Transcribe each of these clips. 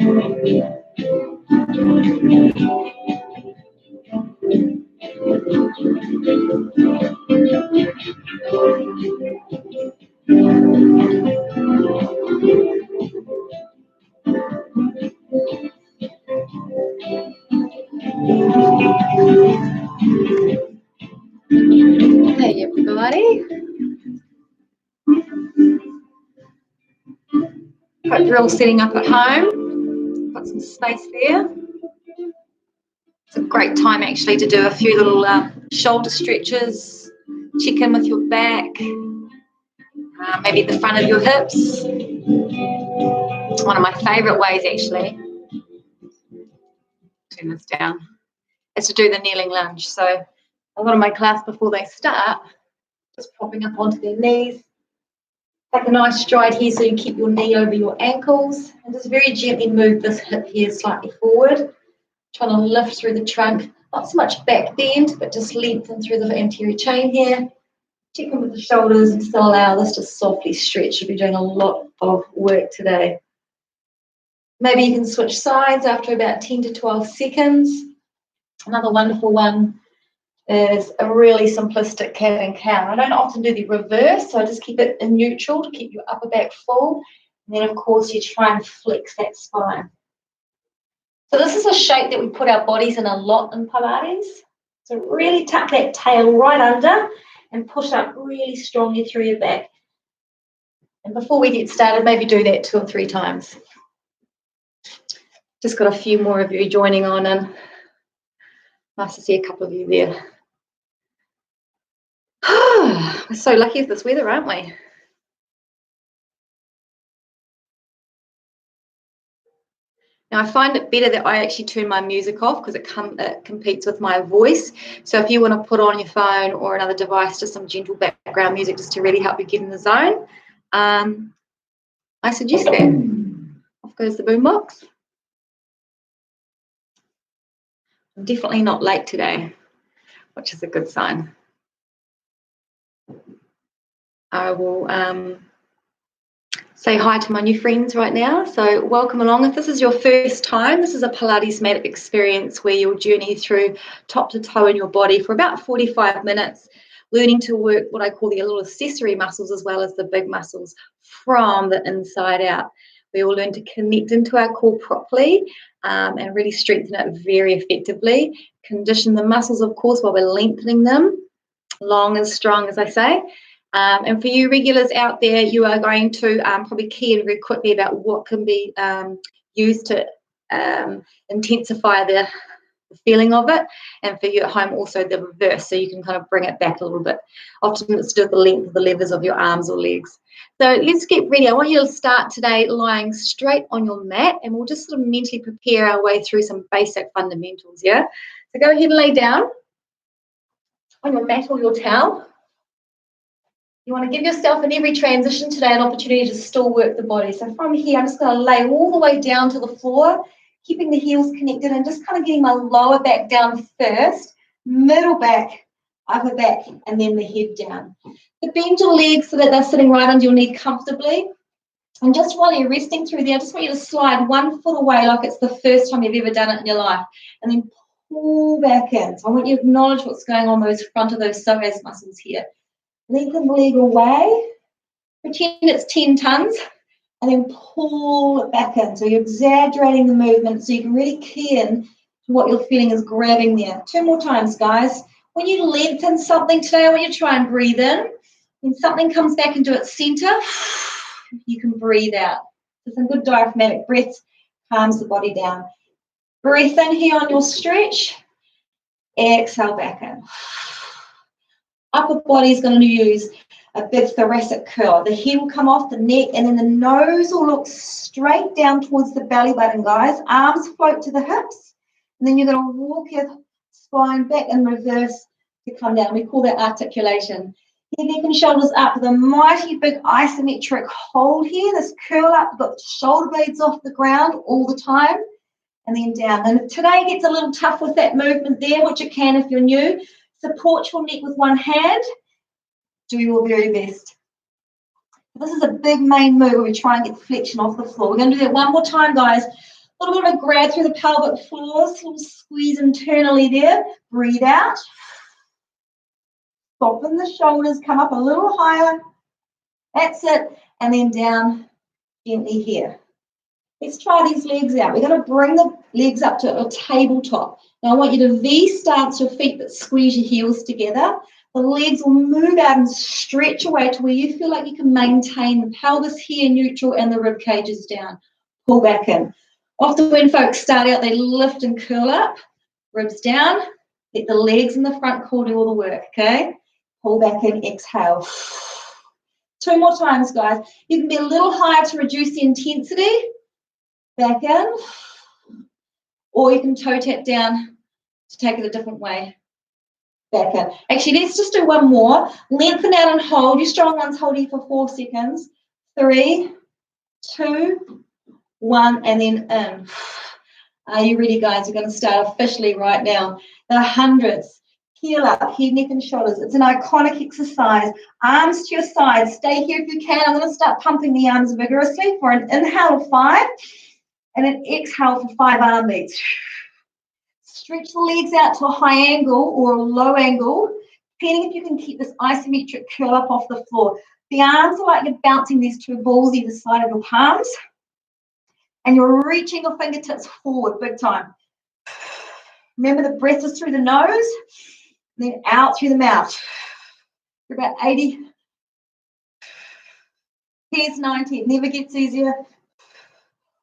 Hey everybody. Hope you're all sitting up at home. Got some space there. It's a great time actually to do a few little shoulder stretches. Check in with your back, maybe the front of your hips. It's one of my favourite ways actually. Turn this down. Is to do the kneeling lunge. So a lot of my class before they start, just popping up onto their knees. Take a nice stride here so you keep your knee over your ankles and just very gently move this hip here slightly forward. Trying to lift through the trunk, not so much back bend, but just lengthen through the anterior chain here. Check in with the shoulders and still allow this to softly stretch. You'll be doing a lot of work today. Maybe you can switch sides after about 10 to 12 seconds. Another wonderful one is a really simplistic cat and cow. I don't often do the reverse, so I just keep it in neutral to keep your upper back full. And then, of course, you try and flex that spine. So this is a shape that we put our bodies in a lot in Pilates. So really tuck that tail right under and push up really strongly through your back. And before we get started, maybe do that 2 or 3 times. Just got a few more of you joining on, and nice to see a couple of you there. We're so lucky with this weather, aren't we? Now, I find it better that I actually turn my music off because it competes with my voice. So if you want to put on your phone or another device, just some gentle background music just to really help you get in the zone, I suggest that. Off goes the boombox. I'm definitely not late today, which is a good sign. I will say hi to my new friends right now. So welcome along. If this is your first time, this is a Pilates mat experience where you'll journey through top to toe in your body for about 45 minutes, learning to work what I call the little accessory muscles as well as the big muscles from the inside out. We will learn to connect into our core properly and really strengthen it very effectively. Condition the muscles, of course, while we're lengthening them, long and strong, as I say. And for you regulars out there, you are going to probably key in very quickly about what can be used to intensify the feeling of it. And for you at home, also the reverse, so you can kind of bring it back a little bit. Often it's to do with the length of the levers of your arms or legs. So let's get ready. I want you to start today lying straight on your mat, and we'll just sort of mentally prepare our way through some basic fundamentals, yeah? So go ahead and lay down on your mat or your towel. You want to give yourself in every transition today an opportunity to still work the body. So from here, I'm just going to lay all the way down to the floor, keeping the heels connected and just kind of getting my lower back down first, middle back, upper back, and then the head down. So bend your legs so that they're sitting right under your knee comfortably. And just while you're resting through there, I just want you to slide 1 foot away like it's the first time you've ever done it in your life. And then pull back in. So I want you to acknowledge what's going on those front of those psoas muscles here. Lengthen the leg away, pretend it's 10 tons, and then pull it back in. So you're exaggerating the movement so you can really key in to what you're feeling is grabbing there. 2 more times, guys. When you lengthen something today, I want you to try and breathe in. When something comes back into its center, you can breathe out. So some good diaphragmatic breaths calms the body down. Breathe in here on your stretch. Exhale back in. Upper body is going to use a big thoracic curl. The head will come off the neck, and then the nose will look straight down towards the belly button, guys. Arms float to the hips, and then you're going to walk your spine back in reverse to come down. We call that articulation. Head, neck, and shoulders up with a mighty big isometric hold here. This curl up, got shoulder blades off the ground all the time, and then down. And if today gets a little tough with that movement there, which it can if you're new, support your neck with one hand. Do your very best. This is a big main move where we try and get the flexion off the floor. We're going to do that one more time, guys. A little bit of a grab through the pelvic floor, little squeeze internally there. Breathe out. Soften the shoulders, come up a little higher. That's it. And then down gently here. Let's try these legs out. We're going to bring the legs up to a tabletop. Now I want you to V-stance your feet, but squeeze your heels together. The legs will move out and stretch away to where you feel like you can maintain the pelvis here neutral and the rib cages down. Pull back in. Often when folks start out, they lift and curl up, ribs down, let the legs in the front core do all the work, okay? Pull back in, exhale. 2 more times, guys. You can be a little higher to reduce the intensity. Back in. Or you can toe tap down to take it a different way. Back in. Actually, let's just do one more. Lengthen out and hold. Your strong ones hold here for 4 seconds. 3, 2, 1, and then in. Are you ready, guys? We're going to start officially right now. The hundreds. Heel up, head, neck, and shoulders. It's an iconic exercise. Arms to your sides. Stay here if you can. I'm going to start pumping the arms vigorously for an inhale of 5 and an exhale for 5 arm beats. Stretch the legs out to a high angle or a low angle, depending if you can keep this isometric curl up off the floor. The arms are like you're bouncing these 2 balls either side of your palms, and you're reaching your fingertips forward big time. Remember, the breath is through the nose, then out through the mouth. For about 80. Here's 90. It never gets easier.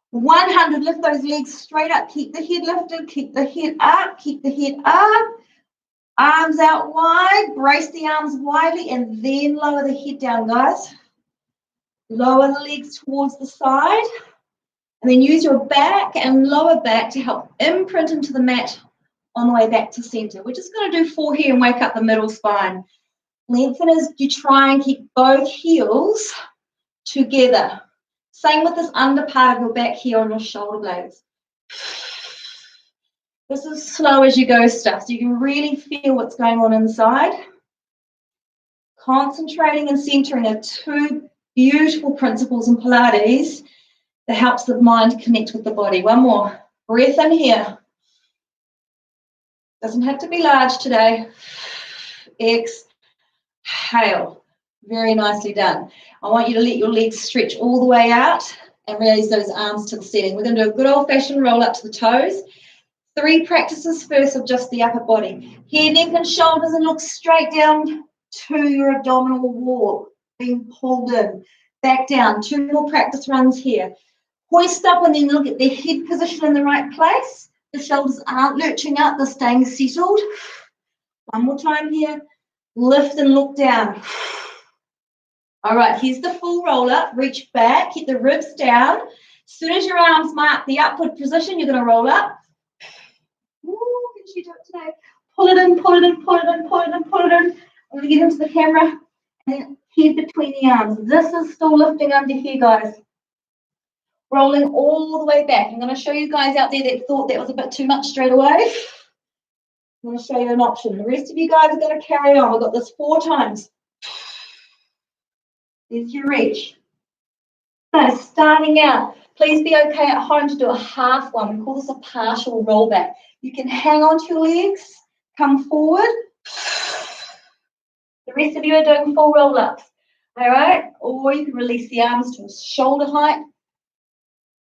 100. Lift those legs straight up. Keep the head lifted. Keep the head up. Keep the head up. Arms out wide. Brace the arms widely and then lower the head down, guys. Lower the legs towards the side. And then use your back and lower back to help imprint into the mat on the way back to center. We're just going to do 4 here and wake up the middle spine. Lengthen as you try and keep both heels together. Same with this under part of your back here on your shoulder blades. This is slow as you go stuff, so you can really feel what's going on inside. Concentrating and centering are 2 beautiful principles in Pilates that helps the mind connect with the body. One more. Breath in here. Doesn't have to be large today. Exhale. Very nicely done. I want you to let your legs stretch all the way out and raise those arms to the ceiling. We're going to do a good old-fashioned roll up to the toes. 3 practices first of just the upper body. Head, neck, and shoulders, and look straight down to your abdominal wall. Being pulled in. Back down. 2 more practice runs here. Hoist up and then look at the head position in the right place. The shoulders aren't lurching out, they're staying settled. One more time here. Lift and look down. All right, here's the full roll up. Reach back, keep the ribs down. As soon as your arms mark the upward position, you're going to roll up. Ooh, can you do it today? Pull it in, pull it in, pull it in, pull it in, pull it in. I'm going to get into the camera. And then head between the arms. This is still lifting under here, guys. Rolling all the way back. I'm going to show you guys out there that thought that was a bit too much straight away. I'm going to show you an option. The rest of you guys are going to carry on. We've got this 4 times. There's your reach. So starting out, please be okay at home to do a half one. We call this a partial rollback. You can hang on to your legs, come forward. The rest of you are doing full roll-ups. All right? Or you can release the arms to shoulder height.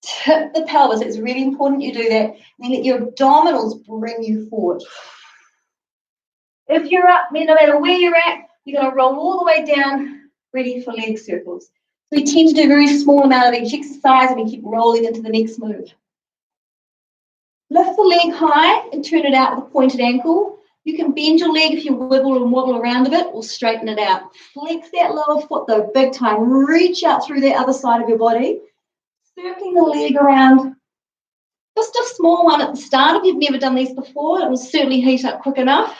Tip the pelvis. It's really important you do that. And then let your abdominals bring you forward. If you're up, no matter where you're at, you're going to roll all the way down, ready for leg circles. So we tend to do a very small amount of each exercise and we keep rolling into the next move. Lift the leg high and turn it out with a pointed ankle. You can bend your leg if you wiggle and wobble around a bit or straighten it out. Flex that lower foot though, big time. Reach out through the other side of your body. Circling the leg around. Just a small one at the start. If you've never done these before, it will certainly heat up quick enough.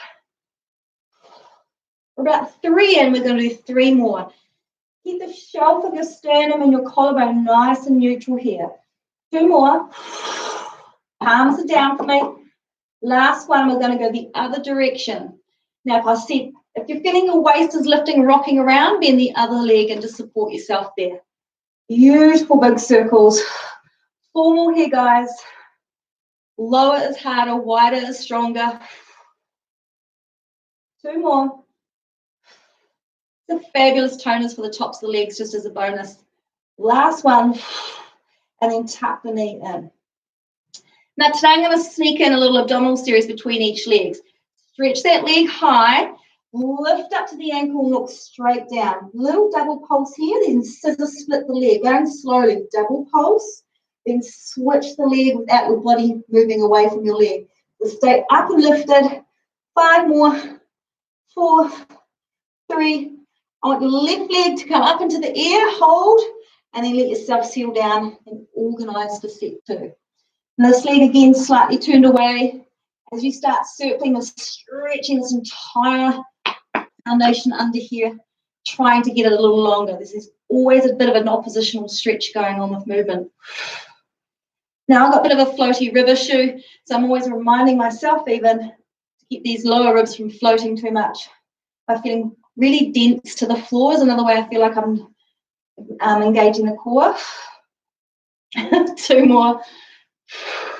We're about 3 in, we're going to do 3 more. Keep the shelf of your sternum and your collarbone nice and neutral here. 2 more. Palms are down for me. Last one, we're going to go the other direction. Now, if you're feeling your waist is lifting, rocking around, bend the other leg and just support yourself there. Beautiful big circles. 4 more here, guys. Lower is harder, wider is stronger. 2 more. The fabulous toners for the tops of the legs, just as a bonus. Last one, and then tuck the knee in. Now today I'm going to sneak in a little abdominal series between each leg. Stretch that leg high, lift up to the ankle, look straight down. Little double pulse here, then scissor split the leg. Going slowly, double pulse, then switch the leg without your body moving away from your leg. So stay up and lifted. 5 more, 4, 3. I want your left leg to come up into the air, hold, and then let yourself settle down and organize for set 2. And this leg again slightly turned away. As you start circling and stretching this entire foundation under here, trying to get it a little longer. This is always a bit of an oppositional stretch going on with movement. Now I've got a bit of a floaty rib issue, so I'm always reminding myself even to keep these lower ribs from floating too much. By feeling really dense to the floor is another way I feel like I'm engaging the core. 2 more.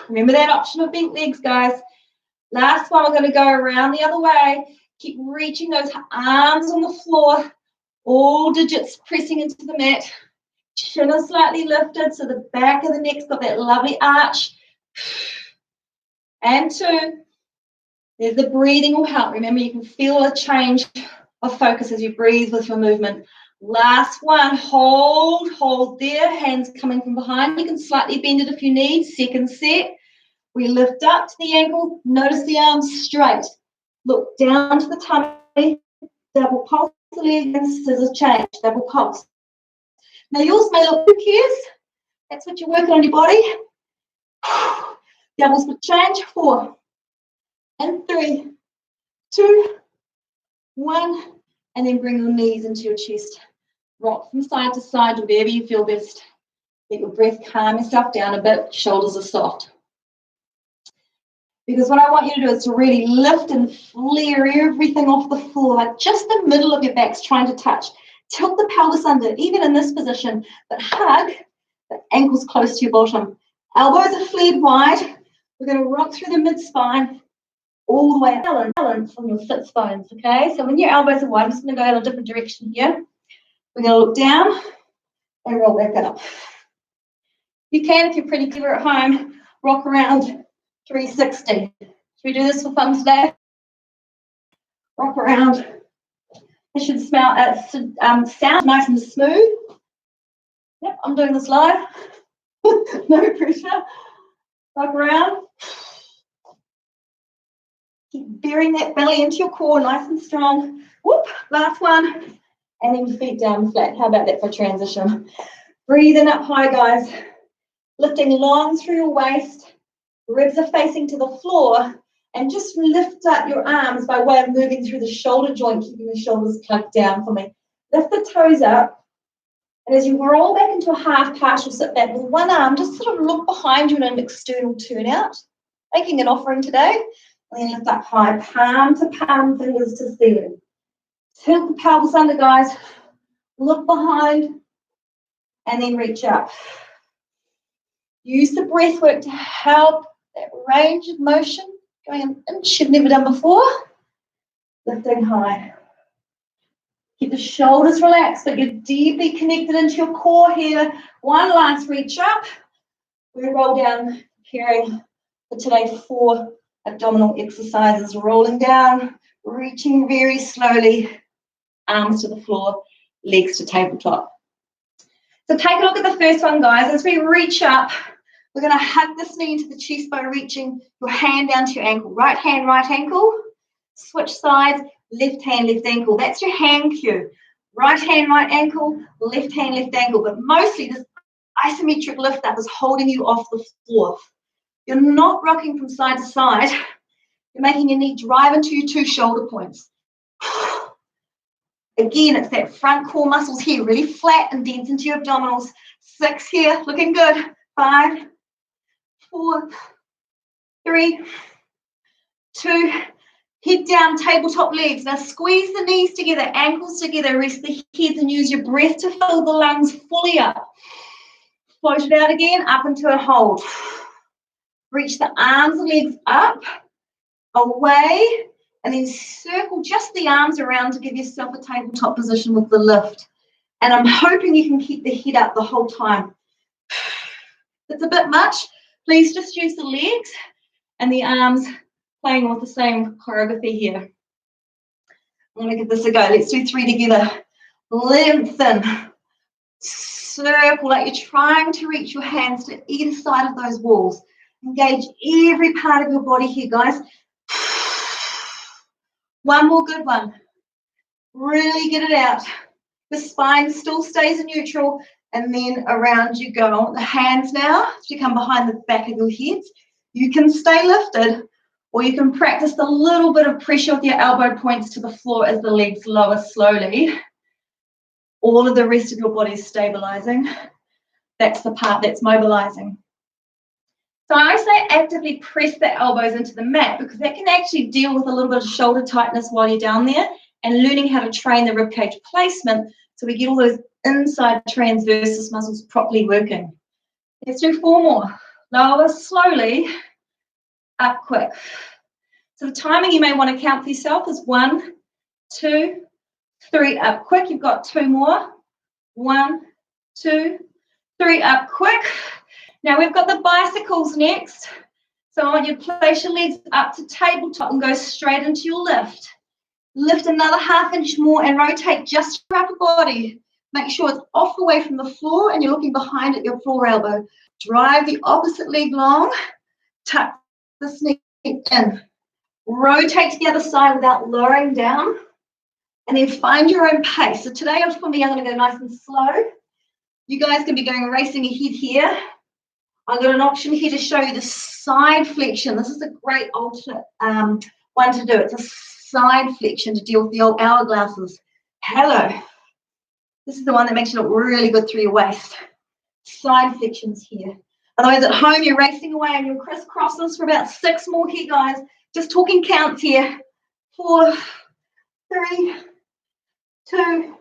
Remember that option of bent legs, guys. Last one, we're going to go around the other way. Keep reaching those arms on the floor. All digits pressing into the mat. Chin is slightly lifted, so the back of the neck's got that lovely arch. And 2. There's the breathing will help. Remember, you can feel a change of focus as you breathe with your movement. Last one, hold there. Hands coming from behind. You can slightly bend it if you need. Second set. We lift up to the ankle. Notice the arms straight. Look down to the tummy. Double pulse the leg and scissors change. Double pulse. Now yours may look, who cares? That's what you're working on your body. Double split change. 4 and 3, 2, 1, and then bring your knees into your chest. Rock from side to side, whatever you feel best. Let your breath calm yourself down a bit. Shoulders are soft. Because what I want you to do is to really lift and flare everything off the floor, like just the middle of your back's trying to touch. Tilt the pelvis under, even in this position, but hug the ankles close to your bottom. Elbows are flared wide. We're going to rock through the mid-spine all the way balance from your sit bones, okay? So when your elbows are wide, I'm just going to go in a different direction here. We're going to look down and roll back up. You can, if you're pretty clever at home, rock around 360. Should we do this for fun today? Rock around. It should sound nice and smooth. Yep, I'm doing this live. No pressure. Rock around. Keep burying that belly into your core, nice and strong. Whoop, last one. And then your feet down flat. How about that for transition? Breathing up high, guys. Lifting long through your waist. Ribs are facing to the floor. And just lift up your arms by way of moving through the shoulder joint, keeping the shoulders plugged down for me. Lift the toes up. And as you roll back into a half partial sit back with one arm, just sort of look behind you in an external turnout. Making an offering today. And then lift up high, palm to palm, fingers to ceiling. Tilt the pelvis under, guys. Look behind. And then reach up. Use the breath work to help that range of motion. Going an inch you've never done before. Lifting high. Keep the shoulders relaxed, but you're deeply connected into your core here. One last reach up. We roll down, preparing for today 4 abdominal exercises. Rolling down, reaching very slowly. Arms to the floor, legs to tabletop. So take a look at the first one, guys. As we reach up, we're going to hug this knee into the chest by reaching your hand down to your ankle. Right hand, right ankle. Switch sides, left hand, left ankle. That's your hand cue. Right hand, right ankle, left hand, left ankle. But mostly this isometric lift up is holding you off the floor. You're not rocking from side to side. You're making your knee drive into your 2 shoulder points. Again, it's that front core muscles here, really flat and dense into your abdominals. 6 here, looking good. 5, 4, 3, 2, head down, tabletop legs. Now squeeze the knees together, ankles together, rest the heads and use your breath to fill the lungs fully up. Float it out again, up into a hold. Reach the arms and legs up, away, and then circle just the arms around to give yourself a tabletop position with the lift. And I'm hoping you can keep the head up the whole time. If it's a bit much, please just use the legs and the arms playing with the same choreography here. I'm going to give this a go. Let's do 3 together. Lengthen. Circle like you're trying to reach your hands to either side of those walls. Engage every part of your body here, guys. One more good one. Really get it out. The spine still stays in neutral, and then around you go. I want the hands now to come behind the back of your heads. You can stay lifted, or you can practice a little bit of pressure with your elbow points to the floor as the legs lower slowly. All of the rest of your body is stabilizing. That's the part that's mobilizing. So I say actively press the elbows into the mat, because that can actually deal with a little bit of shoulder tightness while you're down there, and learning how to train the ribcage placement so we get all those inside transversus muscles properly working. Let's do 4 more. Lower slowly, up quick. So the timing you may want to count for yourself is 1, 2, 3, up quick. You've got 2 more. 1, 2, 3, up quick. Now we've got the bicycles next. So I want you to place your legs up to tabletop and go straight into your lift. Lift another ½ inch more and rotate just your upper body. Make sure it's off away from the floor and you're looking behind at your floor elbow. Drive the opposite leg long. Tuck this knee in. Rotate to the other side without lowering down. And then find your own pace. So today for me, I'm going to go nice and slow. You guys can be going racing ahead here. I've got an option here to show you the side flexion. This is a great alternate one to do. It's a side flexion to deal with the old hourglasses. Hello. This is the one that makes you look really good through your waist. Side flexions here. Otherwise at home you're racing away and you'll crisscross this for about 6 more here, guys. Just talking counts here. 4, 3, 2,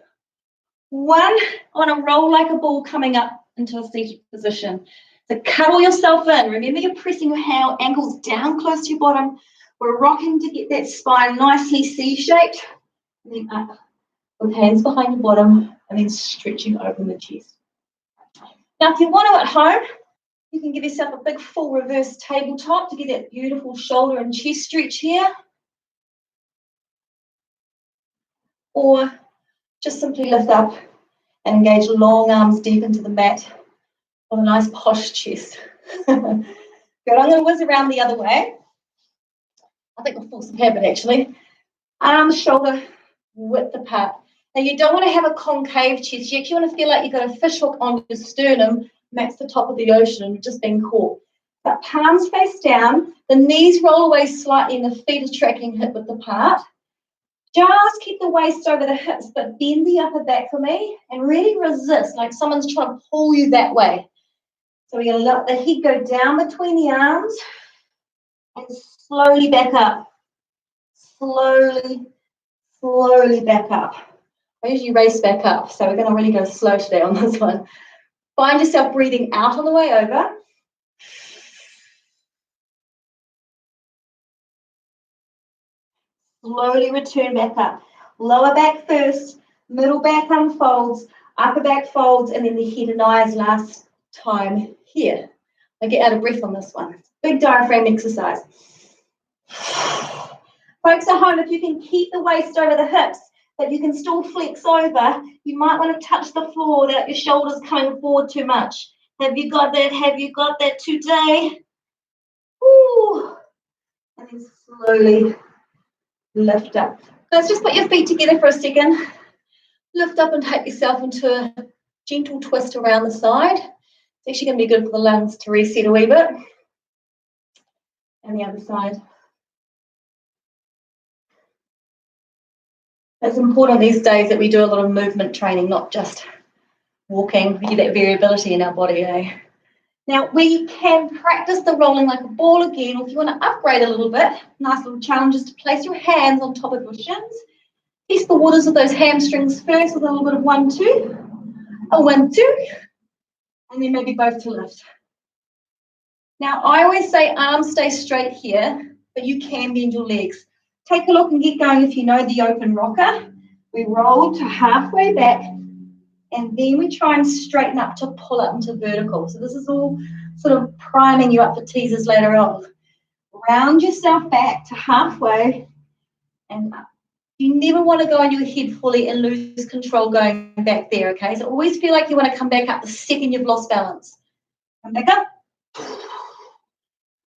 1. I want to roll like a ball coming up into a seated position. So cuddle yourself in. Remember you're pressing your ankles down close to your bottom. We're rocking to get that spine nicely C-shaped. And then up with hands behind your bottom and then stretching open the chest. Now if you want to at home, you can give yourself a big full reverse tabletop to get that beautiful shoulder and chest stretch here. Or just simply lift up and engage long arms deep into the mat with a nice posh chest. Good, I'm going to whiz around the other way. I think we'll force some habit actually. Arms, shoulder, width apart. Now you don't want to have a concave chest. You actually want to feel like you've got a fish hook on your sternum, that's the top of the ocean, and just being caught. But palms face down, the knees roll away slightly and the feet are tracking hip width apart. Just keep the waist over the hips, but bend the upper back for me and really resist, like someone's trying to pull you that way. So we're going to let the head go down between the arms and slowly back up. Slowly, slowly back up. I usually race back up, so we're going to really go slow today on this one. Find yourself breathing out on the way over. Slowly return back up. Lower back first, middle back unfolds, upper back folds, and then the head and eyes last time here. I get out of breath on this one. Big diaphragm exercise. Folks at home, if you can keep the waist over the hips, but you can still flex over, you might want to touch the floor without your shoulders coming forward too much. Have you got that? Have you got that today? Woo. And then slowly lift up. Let's just put your feet together for a second. Lift up and take yourself into a gentle twist around the side. It's actually going to be good for the lungs to reset a wee bit. And the other side. It's important these days that we do a lot of movement training, not just walking. We get that variability in our body, eh? Now, we can practice the rolling like a ball again, or if you want to upgrade a little bit, nice little challenge is to place your hands on top of your shins. Test the waters of those hamstrings first with a little bit of 1, 2, a 1, 2, and then maybe both to lift. Now, I always say arms stay straight here, but you can bend your legs. Take a look and get going if you know the open rocker. We roll to halfway back, and then we try and straighten up to pull up into vertical. So this is all sort of priming you up for teasers later on. Round yourself back to halfway and up. You never want to go on your head fully and lose control going back there, okay? So always feel like you want to come back up the second you've lost balance. Come back up.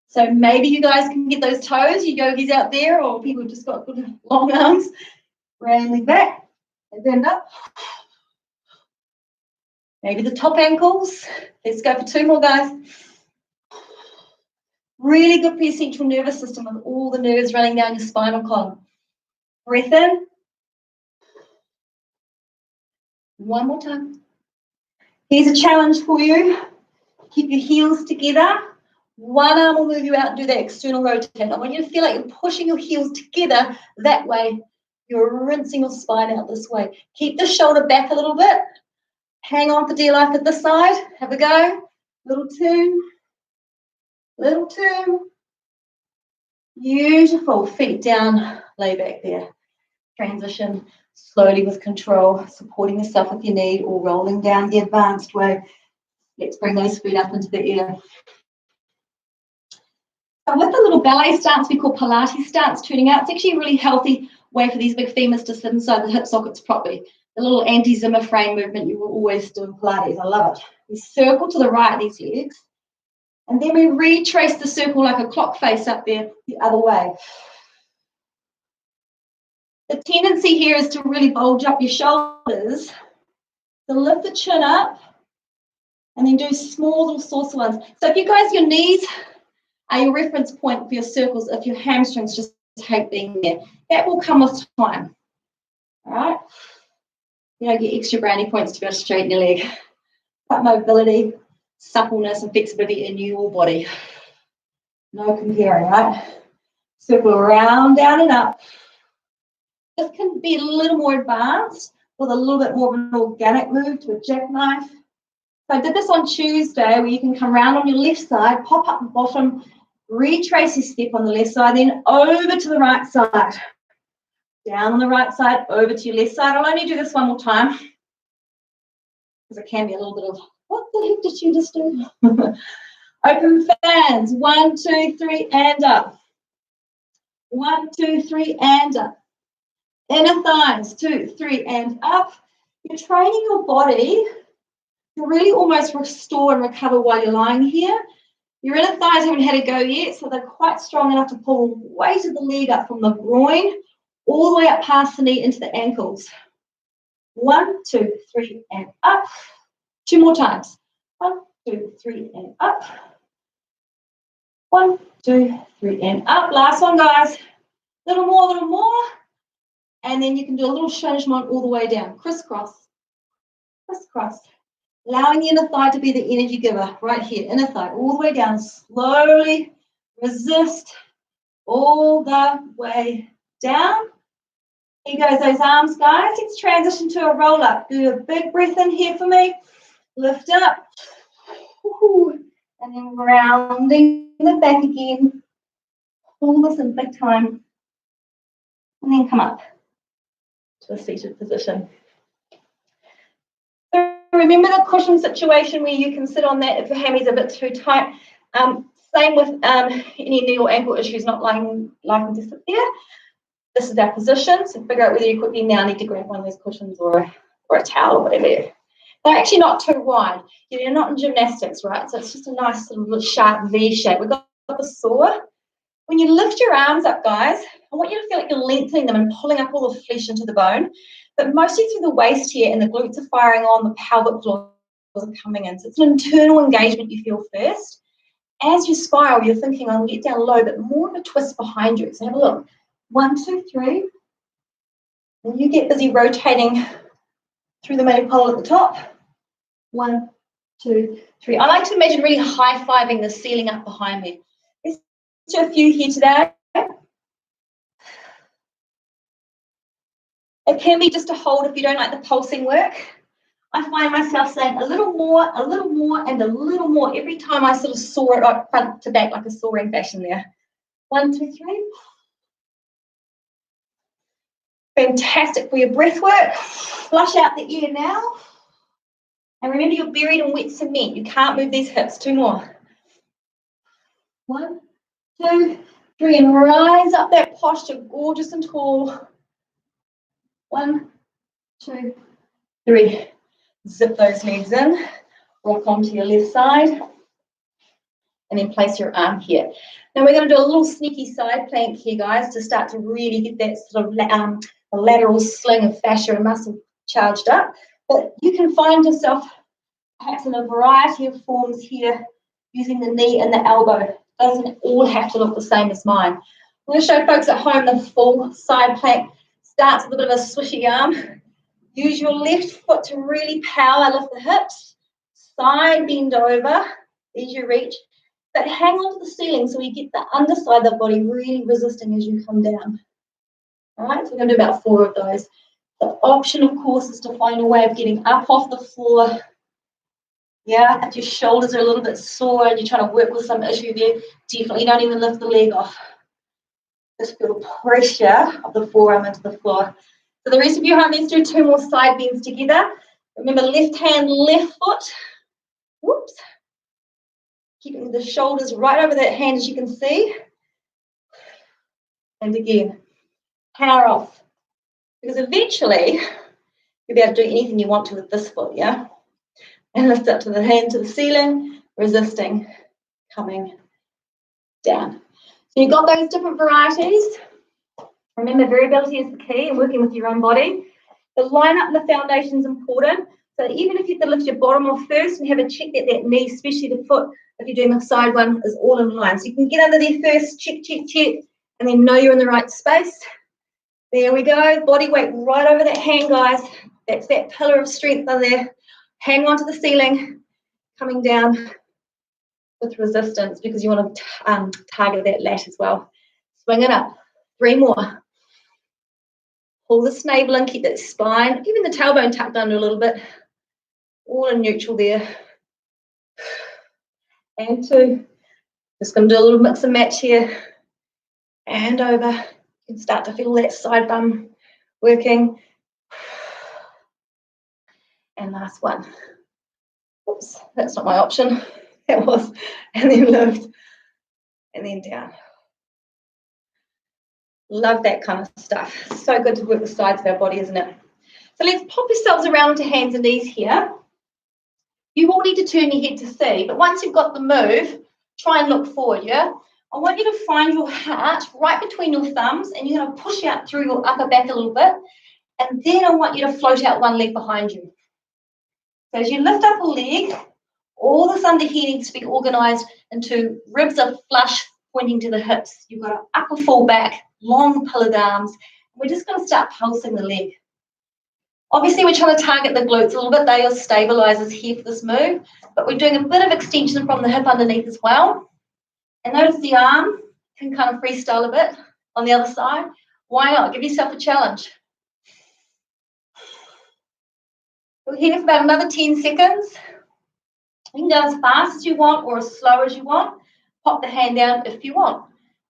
So maybe you guys can get those toes, you yogis out there, or people who've just got good long arms. Grandly back and bend up. Maybe the top ankles. Let's go for 2 more, guys. Really good for your central nervous system with all the nerves running down your spinal column. Breath in. One more time. Here's a challenge for you. Keep your heels together. One arm will move you out and do that external rotate. I want you to feel like you're pushing your heels together that way. You're rinsing your spine out this way. Keep the shoulder back a little bit. Hang on for dear life at this side. Have a go. Little 2. Little 2. Beautiful. Feet down. Lay back there. Transition slowly with control, supporting yourself with your knee or rolling down the advanced way. Let's bring those feet up into the air. So with the little ballet stance we call Pilates stance, turning out, it's actually a really healthy way for these big femurs to sit inside the hip sockets properly. The little anti-Zimmer frame movement you will always do in Pilates. I love it. We circle to the right, these legs, and then we retrace the circle like a clock face up there the other way. The tendency here is to really bulge up your shoulders, to lift the chin up, and then do small little saucer ones. So if you guys, your knees are your reference point for your circles, if your hamstrings just hate being there, that will come with time. All right? You don't get extra brownie points to be able to straighten your leg. But mobility, suppleness, and flexibility in your body. No comparing, right? Circle around, down and up. This can be a little more advanced with a little bit more of an organic move to a jackknife. So I did this on Tuesday where you can come around on your left side, pop up the bottom, retrace your step on the left side, then over to the right side. Down on the right side, over to your left side. I'll only do this one more time because it can be a little bit of, what the heck did you just do? Open fans. 1, 2, 3, and up. 1, 2, 3, and up. Inner thighs, 2, 3, and up. You're training your body to really almost restore and recover while you're lying here. Your inner thighs haven't had a go yet, so they're quite strong enough to pull the weight of the leg up from the groin all the way up past the knee into the ankles. 1, 2, 3, and up. 2 more times. 1, 2, 3, and up. 1, 2, 3, and up. Last one, guys. Little more, little more. And then you can do a little changement all the way down. Crisscross. Crisscross. Allowing the inner thigh to be the energy giver. Right here. Inner thigh. All the way down. Slowly. Resist. All the way down. Here goes those arms, guys. Let's transition to a roll up. Do a big breath in here for me. Lift up. And then rounding the back again. Pull this in big time. And then come up to a seated position. So remember the cushion situation where you can sit on that if your hammies are a bit too tight. Same with any knee or ankle issues, not liking to sit there. This is our position, so figure out whether you quickly now need to grab one of those cushions or a towel or whatever. They're actually not too wide. You're not in gymnastics, right? So it's just a nice little sharp V shape. We've got the saw. When you lift your arms up, guys, I want you to feel like you're lengthening them and pulling up all the flesh into the bone, but mostly through the waist here, and the glutes are firing on, the pelvic floors are coming in. So it's an internal engagement you feel first. As you spiral, you're thinking, I'll get down low, but more of a twist behind you. So have a look. 1, 2, 3. And you get busy rotating through the main pole at the top. 1, 2, 3. I like to imagine really high-fiving the ceiling up behind me. Let's do a few here today. It can be just a hold if you don't like the pulsing work. I find myself saying a little more, and a little more every time I sort of soar it right front to back like a soaring fashion there. 1, 2, 3. Fantastic for your breath work. Flush out the air now. And remember, you're buried in wet cement. You can't move these hips. 2 more. 1, 2, 3. And rise up that posture, gorgeous and tall. 1, 2, 3. Zip those legs in. Rock onto your left side. And then place your arm here. Now we're going to do a little sneaky side plank here, guys, to start to really get that sort of a lateral sling of fascia and muscle charged up. But you can find yourself perhaps in a variety of forms here using the knee and the elbow. It doesn't all have to look the same as mine. I'm going to show folks at home the full side plank. Starts with a bit of a swishy arm. Use your left foot to really power lift the hips. Side bend over as you reach. But hang on to the ceiling so you get the underside of the body really resisting as you come down. All right, so we're going to do about 4 of those. The option, of course, is to find a way of getting up off the floor. Yeah, if your shoulders are a little bit sore and you're trying to work with some issue there, definitely don't even lift the leg off. Just feel the pressure of the forearm into the floor. So the rest of you, let's do 2 more side bends together. Remember, left hand, left foot. Whoops. Keeping the shoulders right over that hand, as you can see. And again, power off. Because eventually, you'll be able to do anything you want to with this foot, yeah? And lift up to the hand, to the ceiling, resisting, coming down. So you've got those different varieties. Remember, variability is the key in working with your own body. The line up and the foundation is important. So even if you have to lift your bottom off first and have a check that that knee, especially the foot, if you're doing the side one, is all in line. So you can get under there first, check, and then know you're in the right space. There we go. Body weight right over that hand, guys. That's that pillar of strength under there. Hang on to the ceiling, coming down with resistance because you want to target that lat as well. Swing it up. 3 more. Pull the navel in, keep that spine, even the tailbone tucked under a little bit. All in neutral there. And 2. Just going to do a little mix and match here. And over. You can start to feel that side bum working. And last one. Oops, that's not my option. That was. And then lift. And then down. Love that kind of stuff. So good to work the sides of our body, isn't it? So let's pop yourselves around to hands and knees here. You will need to turn your head to see, but once you've got the move, try and look forward, yeah? I want you to find your heart right between your thumbs, and you're going to push out through your upper back a little bit, and then I want you to float out one leg behind you. So as you lift up a leg, all this under here needs to be organised into ribs are flush, pointing to the hips. You've got an upper full back, long pillared arms. We're just going to start pulsing the leg. Obviously, we're trying to target the glutes a little bit. They are stabilizers here for this move, but we're doing a bit of extension from the hip underneath as well. And notice the arm can kind of freestyle a bit on the other side. Why not? Give yourself a challenge. We're here for about another 10 seconds. You can go as fast as you want or as slow as you want. Pop the hand down if you want.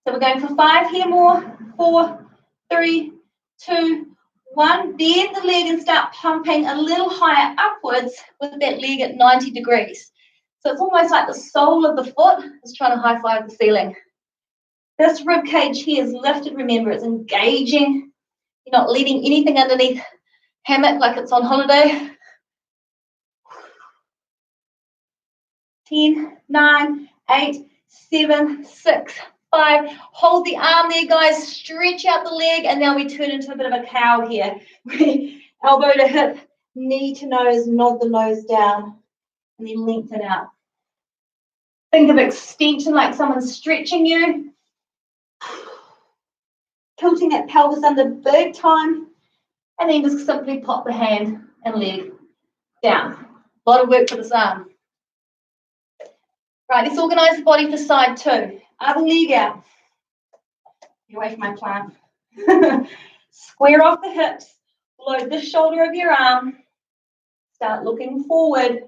So we're going for 5 here more. 4, 3, 2, 1. Bend the leg and start pumping a little higher upwards with that leg at 90 degrees. So it's almost like the sole of the foot is trying to high-five the ceiling. This rib cage here is lifted, remember, it's engaging. You're not letting anything underneath hammock like it's on holiday. 10, 9, 8, 7, 6, 5. Hold the arm there, guys. Stretch out the leg, and now we turn into a bit of a cow here. Elbow to hip, knee to nose, nod the nose down, and then lengthen out. Think of extension like someone's stretching you. Tilting that pelvis under big time, and then just simply pop the hand and leg down. A lot of work for this arm. Right, let's organise the body for side 2. Other leg out. Get away from my plant. Square off the hips. Load the shoulder of your arm. Start looking forward.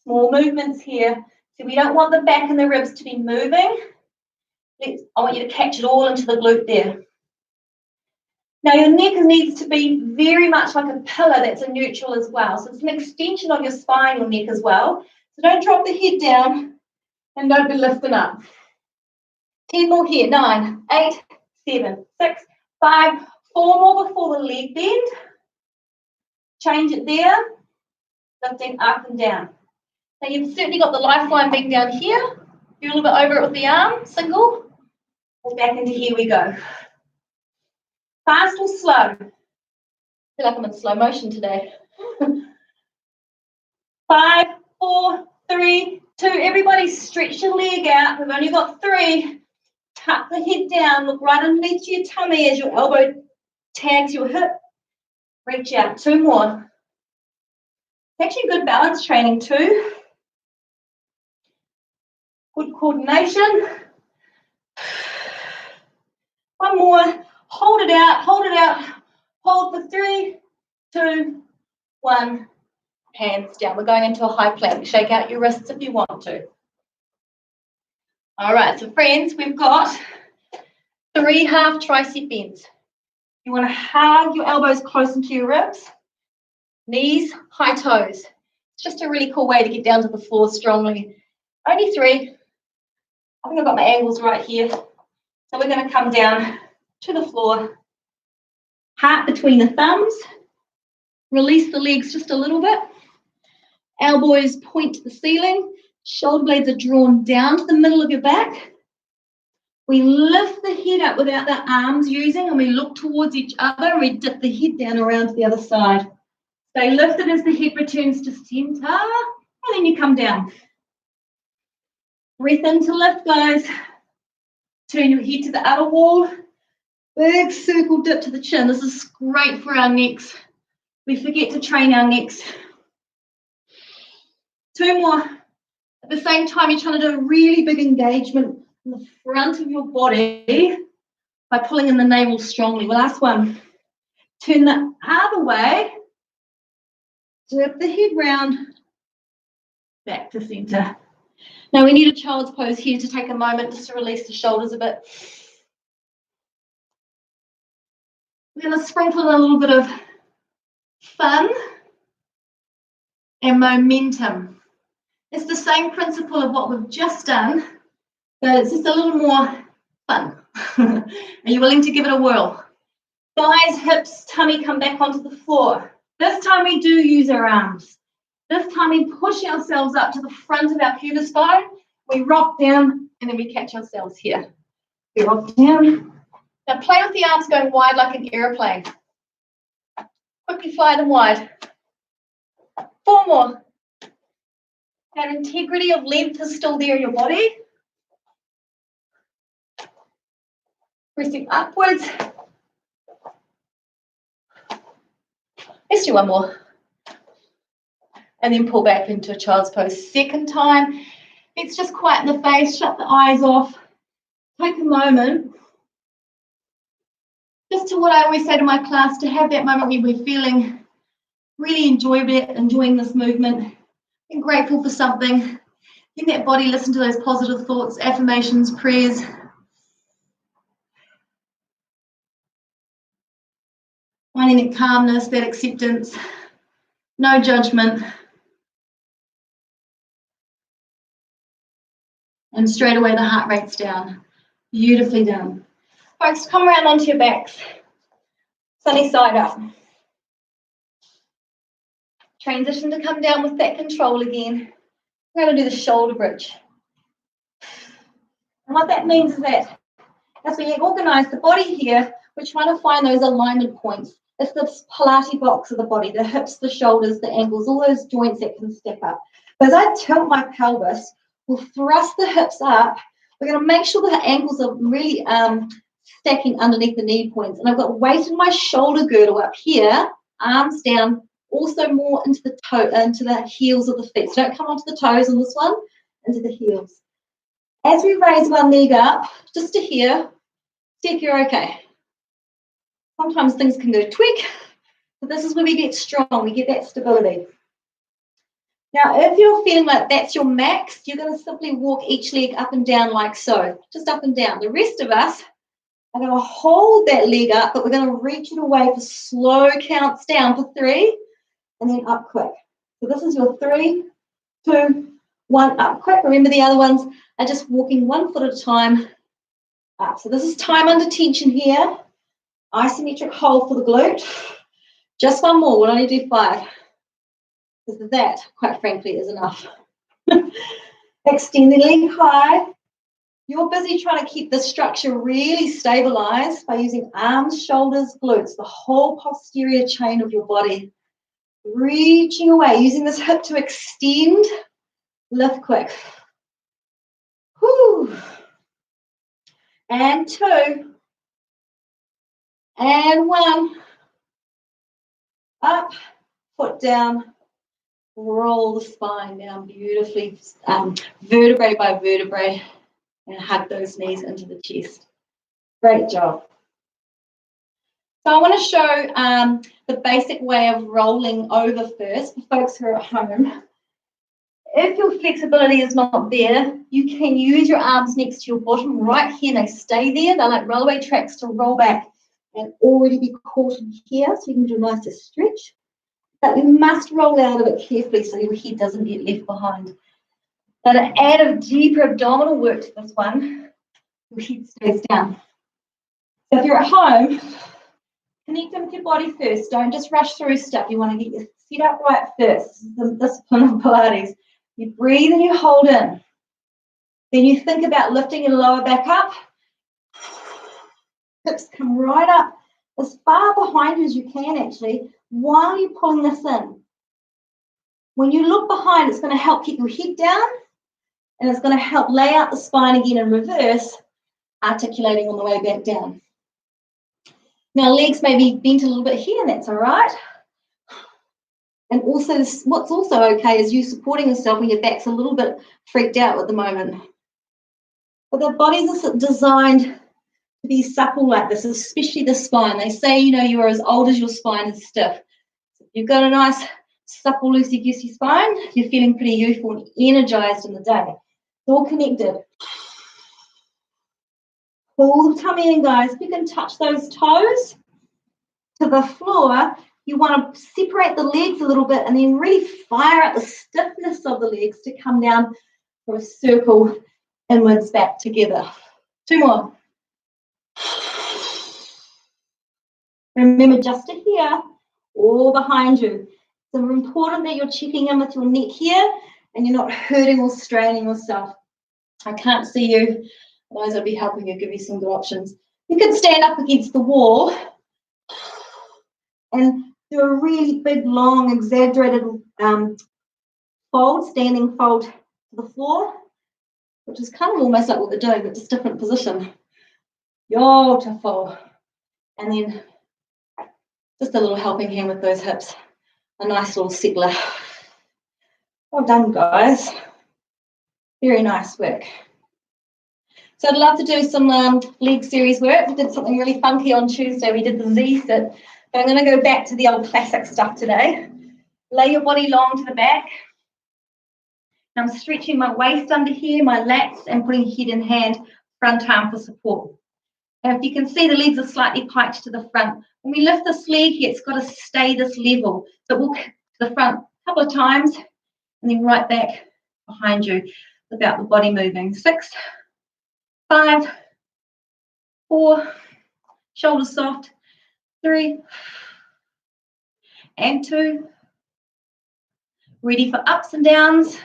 Small movements here. So we don't want the back and the ribs to be moving. I want you to catch it all into the glute there. Now your neck needs to be very much like a pillar that's a neutral as well. So it's an extension of your spine, your neck as well. So don't drop the head down and don't be lifting up. 10 more here. 9, 8, 7, 6, 5, 4 more before the leg bend. Change it there. Lifting up and down. Now you've certainly got the lifeline being down here. Do a little bit over it with the arm, single. Or back into here we go. Fast or slow? I feel like I'm in slow motion today. 5, 4, 3, 2. Everybody stretch your leg out. We've only got 3. Tuck the head down. Look right underneath your tummy as your elbow tags your hip. Reach out. 2 more. It's actually good balance training too. Good coordination. 1 more. Hold it out. Hold it out. Hold for 3, 2, 1. Hands down. We're going into a high plank. Shake out your wrists if you want to. All right, so friends, we've got 3 half tricep bends. You want to hug your elbows close into your ribs. Knees, high toes. It's just a really cool way to get down to the floor strongly. Only 3. I think I've got my angles right here. So we're going to come down to the floor. Heart between the thumbs. Release the legs just a little bit. Elbows point to the ceiling. Shoulder blades are drawn down to the middle of your back. We lift the head up without the arms using, and we look towards each other, and we dip the head down around to the other side. Stay lifted as the head returns to center, and then you come down. Breath in to lift, guys. Turn your head to the outer wall. Big circle dip to the chin. This is great for our necks. We forget to train our necks. 2 more. At the same time, you're trying to do a really big engagement in the front of your body by pulling in the navel strongly. Last one. Turn the other way. Dip the head round. Back to center. Now we need a child's pose here to take a moment just to release the shoulders a bit. We're going to sprinkle in a little bit of fun and momentum. It's the same principle of what we've just done, but it's just a little more fun. Are you willing to give it a whirl? Thighs, hips, tummy come back onto the floor. This time we do use our arms. This time we push ourselves up to the front of our pubic bone. We rock down and then we catch ourselves here. We rock down. Now play with the arms going wide like an aeroplane. Quickly fly them wide. 4 more. That integrity of length is still there in your body. Pressing upwards. Let's do 1 more. And then pull back into a child's pose. Second time. Let's just quieten the face, shut the eyes off. Take a moment. Just to what I always say to my class, to have that moment when we're feeling really enjoying this movement, being grateful for something. Let that body listen to those positive thoughts, affirmations, prayers. Finding that calmness, that acceptance, no judgment. And straight away the heart rate's down. Beautifully done. Folks, come around onto your backs. Sunny side up. Transition to come down with that control again. We're going to do the shoulder bridge. And what that means is that as we organise the body here, we're trying to find those alignment points. It's the Pilates box of the body, the hips, the shoulders, the ankles, all those joints that can step up. But as I tilt my pelvis, we'll thrust the hips up. We're going to make sure the ankles are really stacking underneath the knee points. And I've got weight in my shoulder girdle up here, arms down, also more into the heels of the feet. So don't come onto the toes on this one, into the heels. As we raise one leg up, just to here, see if you're okay. Sometimes things can go tweak, but this is where we get strong, we get that stability. Now, if you're feeling like that's your max, you're going to simply walk each leg up and down like so, just up and down. The rest of us are going to hold that leg up, but we're going to reach it away for slow counts down for 3, and then up quick. So this is your 3, 2, 1, up quick. Remember, the other ones are just walking 1 foot at a time up. So this is time under tension here. Isometric hold for the glute. Just 1 more. We'll only do 5. Because that, quite frankly, is enough. Extend the leg high. You're busy trying to keep the structure really stabilized by using arms, shoulders, glutes, the whole posterior chain of your body. Reaching away, using this hip to extend. Lift quick. Whew. And 2. And 1. Up, foot down. Roll the spine down beautifully, vertebrae by vertebrae, and hug those knees into the chest. Great job. So I want to show the basic way of rolling over first for folks who are at home. If your flexibility is not there, you can use your arms next to your bottom right here. They stay there. They're like railway tracks to roll back and already be caught in here, so you can do a nice stretch. But you must roll out of it carefully so your head doesn't get left behind. But to add a deeper abdominal work to this one, your head stays down. So if you're at home, connect with your body first. Don't just rush through stuff. You want to get your set up right first. This is the discipline of Pilates. You breathe and you hold in. Then you think about lifting your lower back up. Hips come right up as far behind as you can, actually, while you're pulling this in. When you look behind, it's going to help keep your head down, and it's going to help lay out the spine again in reverse, articulating on the way back down. Now, legs may be bent a little bit here, and that's all right. And also, what's also okay is you supporting yourself when your back's a little bit freaked out at the moment. But the bodies are designed to be supple like this, especially the spine. They say, you know, you're as old as your spine is stiff. So if you've got a nice, supple, loosey-goosey spine, you're feeling pretty youthful and energized in the day. It's all connected. Pull the tummy in, guys. If you can touch those toes to the floor, you want to separate the legs a little bit and then really fire up the stiffness of the legs to come down for a circle inwards back together. 2 more. Remember, just to here or behind you. It's important that you're checking in with your neck here and you're not hurting or straining yourself. I can't see you, otherwise I'll be helping you, give you some good options. You can stand up against the wall and do a really big, long, exaggerated fold, standing fold to the floor, which is kind of almost like what we're doing, but just different position. Beautiful. And then just a little helping hand with those hips. A nice little settler. Well done, guys. Very nice work. So I'd love to do some leg series work. We did something really funky on Tuesday. We did the Z-sit. But I'm going to go back to the old classic stuff today. Lay your body long to the back. I'm stretching my waist under here, my lats, and putting head in hand, front arm for support. And if you can see, the legs are slightly piked to the front. When we lift this leg here, it's got to stay this level. So we'll kick to the front a couple of times and then right back behind you without the body moving. 6, 5, 4, shoulders soft, 3, and 2. Ready for ups and downs.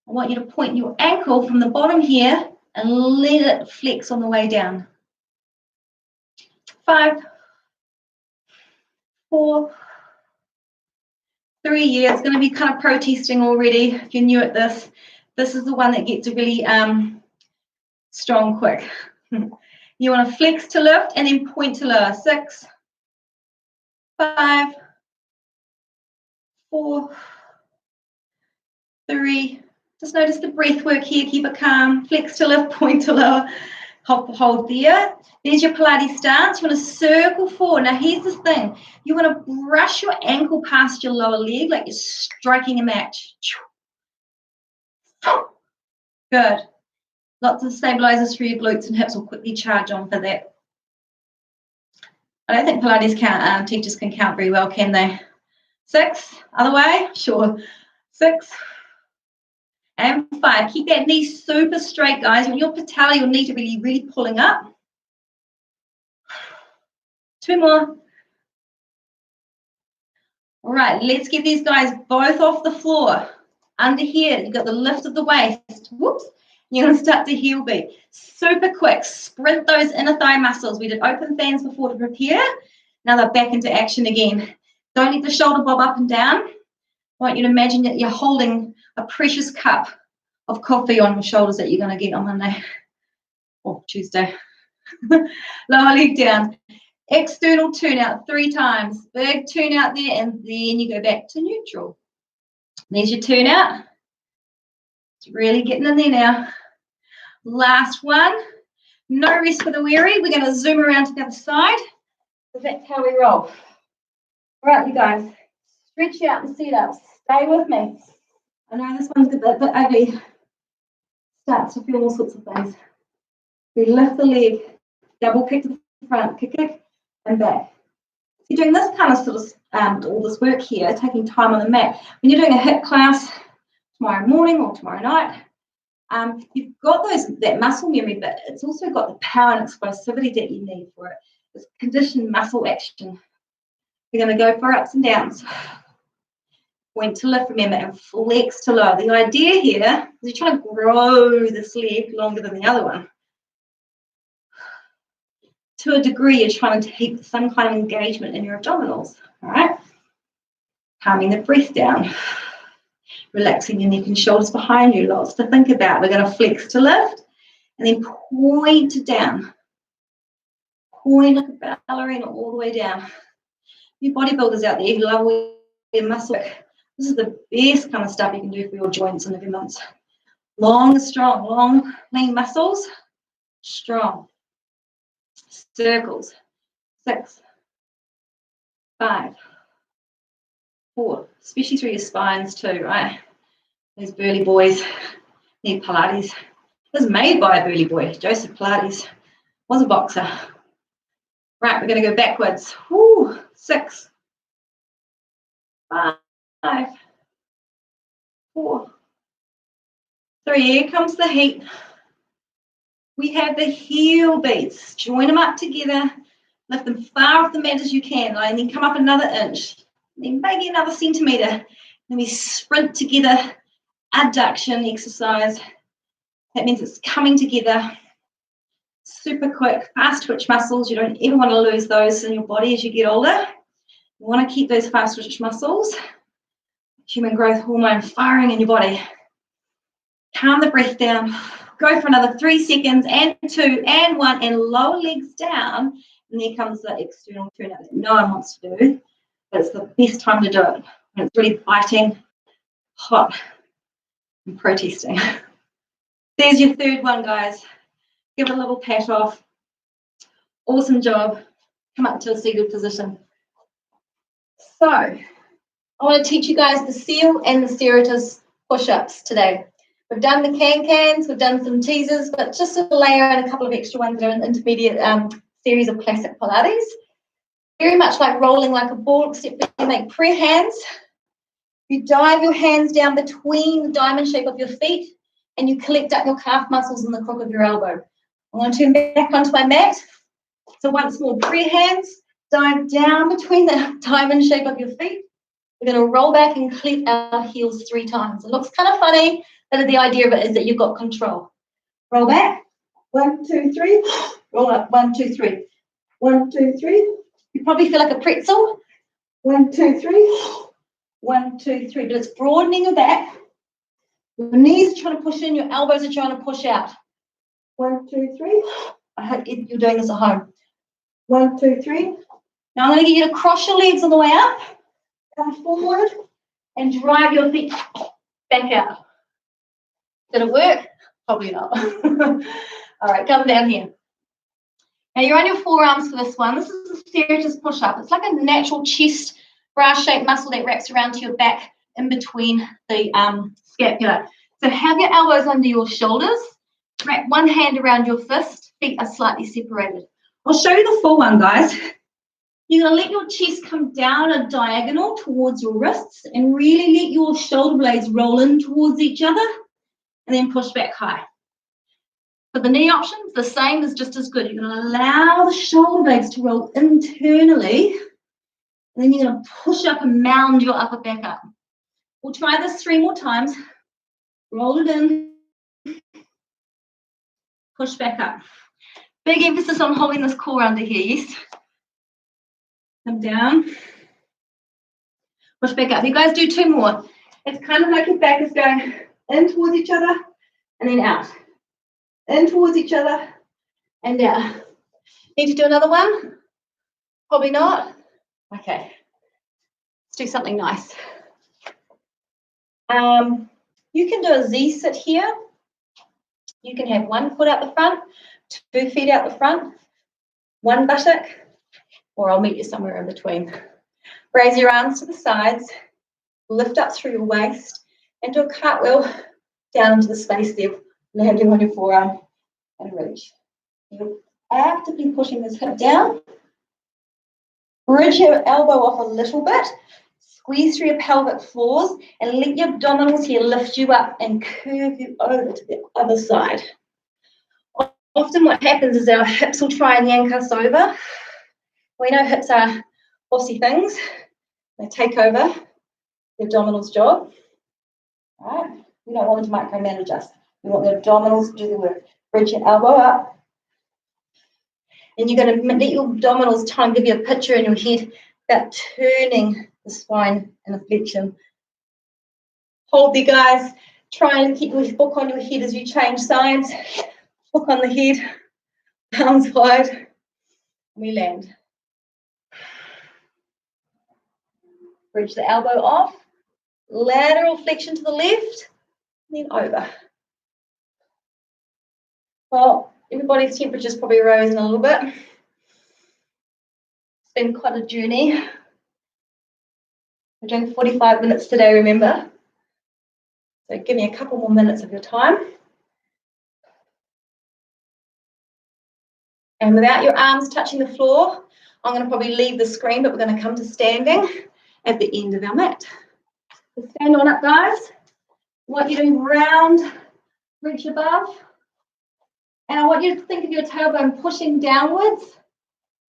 I want you to point your ankle from the bottom here and let it flex on the way down. 5, 4, 3. Yeah, it's going to be kind of protesting already. If you're new at this, this is the one that gets really strong quick. You want to flex to lift and then point to lower. 6, 5, 4, 3. Just notice the breath work here. Keep it calm. Flex to lift, point to lower. hold there. There's your Pilates stance. You want to circle forward. Now, here's the thing. You want to brush your ankle past your lower leg like you're striking a match. Good. Lots of stabilizers for your glutes and hips will quickly charge on for that. I don't think Pilates teachers can count very well, can they? 6, other way, sure. 6 and 5. Keep that knee super straight, guys. When your patella, your knee to be really pulling up. 2 more. All right, let's get these guys both off the floor. Under here, you've got the lift of the waist. Whoops. You're going to start to heel beat. Super quick. Sprint those inner thigh muscles. We did open fans before to prepare. Now they're back into action again. Don't let the shoulder bob up and down. I want you to imagine that you're holding a precious cup of coffee on your shoulders that you're going to get on Monday or Tuesday. Lower leg down. External turn out 3 times. Big turn out there, and then you go back to neutral. There's your turn out. It's really getting in there now. Last one. No rest for the weary. We're going to zoom around to the other side. So that's how we roll. All right, you guys. Stretch out the sit-ups. Stay with me. I know this one's a bit ugly. Starts to feel all sorts of things. We lift the leg. Double kick to the front. Kick, and back. So you're doing this kind of sort of all this work here, taking time on the mat. When you're doing a HIIT class tomorrow morning or tomorrow night, you've got that muscle memory, but it's also got the power and explosivity that you need for it. It's conditioned muscle action. We're going to go for ups and downs. Point to lift, remember, and flex to lower. The idea here is you're trying to grow this leg longer than the other one. To a degree, you're trying to keep some kind of engagement in your abdominals, all right? Calming the breath down. Relaxing your neck and shoulders behind you. Lots to think about. We're going to flex to lift and then point to down. Point like a ballerina all the way down. You bodybuilders out there, you love your muscle work. This is the best kind of stuff you can do for your joints and ligaments. Long, strong, long, lean muscles. Strong. Circles. 6, 5, 4. Especially through your spines too, right? These burly boys need Pilates. It was made by a burly boy. Joseph Pilates was a boxer. Right, we're going to go backwards. Woo, 6, 5, 4, 3. Here comes the heat. We have the heel beats. Join them up together. Lift them far off the mat as you can, and then come up another inch. Then maybe another centimetre. Then we sprint together. Adduction exercise. That means it's coming together. Super quick, fast twitch muscles. You don't ever want to lose those in your body as you get older. You want to keep those fast twitch muscles. Human growth hormone firing in your body. Calm the breath down. Go for another 3 seconds, and 2, and 1, and lower legs down. And there comes the external turn out that no one wants to do, but it's the best time to do it when it's really biting, hot, and protesting. There's your third one, guys. Give it a little pat off. Awesome job. Come up to a seated position. So, I want to teach you guys the seal and the serratus push-ups today. We've done the can-cans, we've done some teasers, but just to layer in a couple of extra ones that are an intermediate series of classic Pilates. Very much like rolling like a ball, except that you make prayer hands. You dive your hands down between the diamond shape of your feet, and you collect up your calf muscles in the crook of your elbow. I'm going to turn back onto my mat. So once more, prayer hands, dive down between the diamond shape of your feet. We're going to roll back and clip our heels 3 times. It looks kind of funny, but the idea of it is that you've got control. Roll back. 1, 2, 3. Roll up. 1, 2, 3. 1, 2, 3. You probably feel like a pretzel. 1, 2, 3. 1, 2, 3. But it's broadening your back. Your knees are trying to push in. Your elbows are trying to push out. 1, 2, 3. I hope you're doing this at home. 1, 2, 3. Now I'm going to get you to cross your legs on the way up. Come forward and drive your feet back out. Did it work? Probably not. All right, come down here. Now you're on your forearms for this one. This is a therapist push-up. It's like a natural chest bra-shaped muscle that wraps around to your back in between the scapula. So have your elbows under your shoulders. Wrap one hand around your fist. Feet are slightly separated. I'll show you the full one, guys. You're going to let your chest come down a diagonal towards your wrists and really let your shoulder blades roll in towards each other and then push back high. For the knee options, the same is just as good. You're going to allow the shoulder blades to roll internally, and then you're going to push up and mound your upper back up. We'll try this 3 more times. Roll it in, push back up. Big emphasis on holding this core under here, yes? Come down, push back up. You guys do 2 more. It's kind of like your back is going in towards each other and then out. In towards each other and out. Need to do another one? Probably not. Okay. Let's do something nice. You can do a Z sit here. You can have 1 foot out the front, 2 feet out the front, 1 buttock, or I'll meet you somewhere in between. Raise your arms to the sides, lift up through your waist, and do a cartwheel down into the space there, landing on your forearm and reach. You're actively pushing this hip down. Bridge your elbow off a little bit. Squeeze through your pelvic floors and let your abdominals here lift you up and curve you over to the other side. Often what happens is our hips will try and yank us over. We know hips are bossy things. They take over the abdominals' job. All right? We don't want them to micromanage us. We want the abdominals to do the work. Bridge your elbow up. And you're going to let your abdominals try and give you a picture in your head about turning the spine in a flexion. Hold there, guys. Try and keep your book on your head as you change sides. Book on the head, arms wide. We land. Bridge the elbow off. Lateral flexion to the left. Then over. Well, everybody's temperature's probably risen a little bit. It's been quite a journey. We're doing 45 minutes today, remember? So give me a couple more minutes of your time. And without your arms touching the floor, I'm going to probably leave the screen, but we're going to come to standing at the end of our mat. So stand on up, guys. I want you to round, reach above. And I want you to think of your tailbone pushing downwards.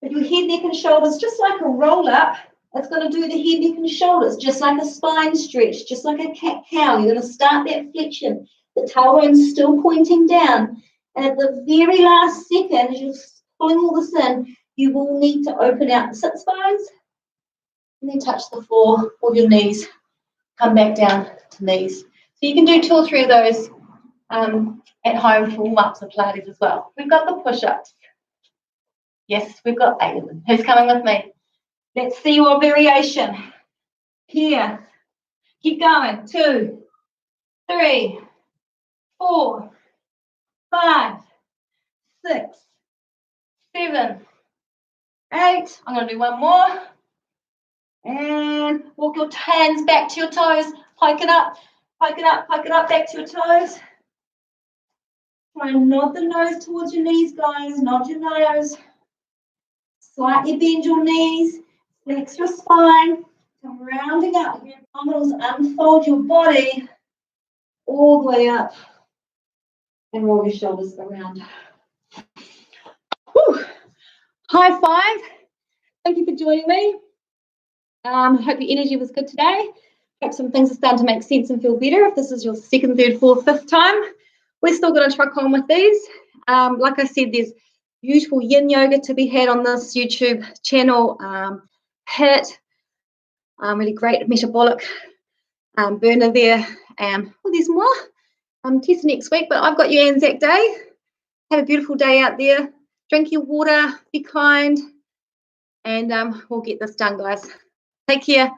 With your head, neck, and shoulders, just like a roll up, it's going to do the head, neck, and shoulders, just like a spine stretch, just like a cat-cow. You're going to start that flexion. The tailbone's still pointing down. And at the very last second, as you're pulling all this in, you will need to open out the sit spines and then touch the floor or your knees. Come back down to knees. So you can do 2 or 3 of those at home for warm-ups of Pilates as well. We've got the push-ups. Yes, we've got 8 of them. Who's coming with me? Let's see your variation. Here. Keep going. 2, 3, 4, 5, 6, 7, 8. I'm going to do 1 more. And walk your hands back to your toes. Pike it up, pike it up, pike it up, back to your toes. Try and nod the nose towards your knees, guys. Nod your nose. Slightly bend your knees. Flex your spine. Come rounding up with your abdominals. Unfold your body all the way up. And roll your shoulders around. Whew. High five. Thank you for joining me. Hope your energy was good today. Hope some things are starting to make sense and feel better. If this is your 2nd, 3rd, 4th, 5th time, we're still going to truck on with these. Like I said, there's beautiful yin yoga to be had on this YouTube channel. HIIT, really great metabolic burner there. Well, there's more. Test next week, but I've got you Anzac Day. Have a beautiful day out there. Drink your water, be kind, and we'll get this done, guys. Take care.